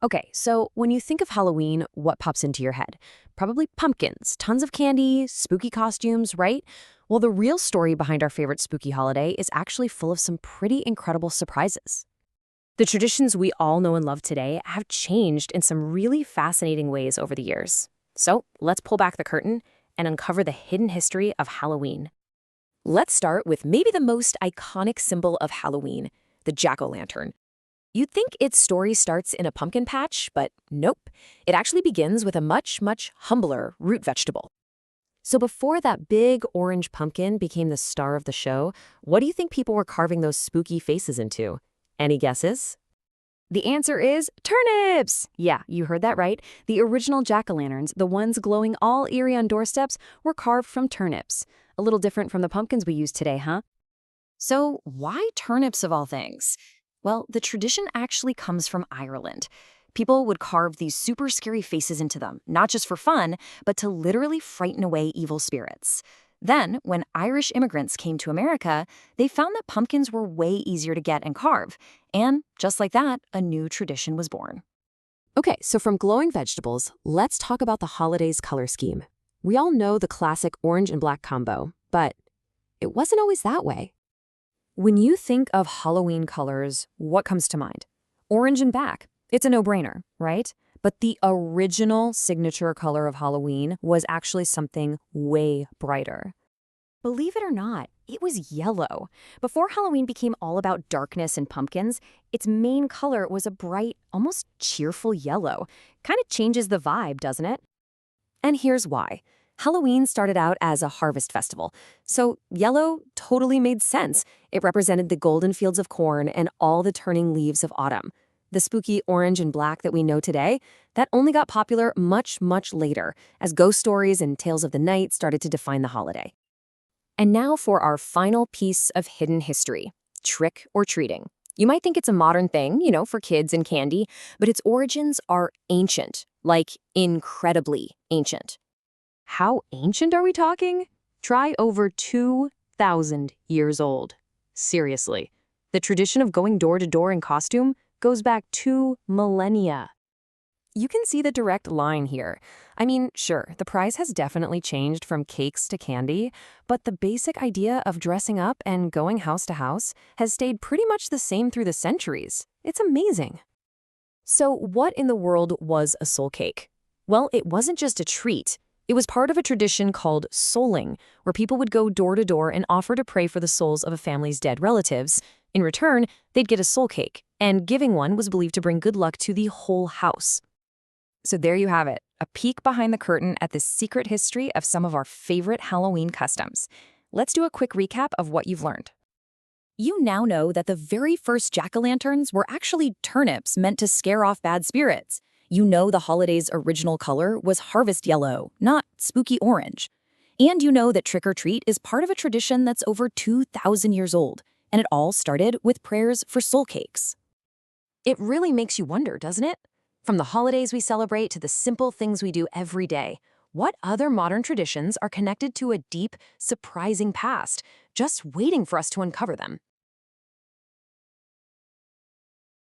Okay, so when you think of Halloween, what pops into your head? Probably pumpkins, tons of candy, spooky costumes, right? Well, the real story behind our favorite spooky holiday is actually full of some pretty incredible surprises. The traditions we all know and love today have changed in some really fascinating ways over the years. So let's pull back the curtain and uncover the hidden history of Halloween. Let's start with maybe the most iconic symbol of Halloween, the jack-o'-lantern. You'd think its story starts in a pumpkin patch, but nope. It actually begins with a much, much humbler root vegetable. So before that big orange pumpkin became the star of the show, what do you think people were carving those spooky faces into? Any guesses? The answer is turnips! Yeah, you heard that right. The original jack-o'-lanterns, the ones glowing all eerie on doorsteps, were carved from turnips. A little different from the pumpkins we use today, huh? So why turnips of all things? Well, the tradition actually comes from Ireland. People would carve these super scary faces into them, not just for fun, but to literally frighten away evil spirits. Then, when Irish immigrants came to America, they found that pumpkins were way easier to get and carve. And just like that, a new tradition was born. Okay, so from glowing vegetables, let's talk about the holiday's color scheme. We all know the classic orange and black combo, but it wasn't always that way. When you think of Halloween colors, what comes to mind? Orange and black. It's a no-brainer, right? But the original signature color of Halloween was actually something way brighter. Believe it or not, it was yellow. Before Halloween became all about darkness and pumpkins, its main color was a bright, almost cheerful yellow. Kind of changes the vibe, doesn't it? And here's why. Halloween started out as a harvest festival, so yellow totally made sense. It represented the golden fields of corn and all the turning leaves of autumn. The spooky orange and black that we know today, that only got popular much, much later, as ghost stories and tales of the night started to define the holiday. And now for our final piece of hidden history, trick or treating. You might think it's a modern thing, for kids and candy, but its origins are ancient, like incredibly ancient. How ancient are we talking? Try over 2,000 years old. Seriously. The tradition of going door to door in costume goes back 2 millennia. You can see the direct line here. I mean, sure, the price has definitely changed from cakes to candy, but the basic idea of dressing up and going house to house has stayed pretty much the same through the centuries. It's amazing. So what in the world was a soul cake? Well, it wasn't just a treat. It was part of a tradition called souling, where people would go door to door and offer to pray for the souls of a family's dead relatives. In return, they'd get a soul cake, and giving one was believed to bring good luck to the whole house. So there you have it, a peek behind the curtain at the secret history of some of our favorite Halloween customs. Let's do a quick recap of what you've learned. You now know that the very first jack-o'-lanterns were actually turnips meant to scare off bad spirits. You know the holiday's original color was harvest yellow, not spooky orange. And you know that trick-or-treat is part of a tradition that's over 2,000 years old, and it all started with prayers for soul cakes. It really makes you wonder, doesn't it? From the holidays we celebrate to the simple things we do every day, what other modern traditions are connected to a deep, surprising past, just waiting for us to uncover them?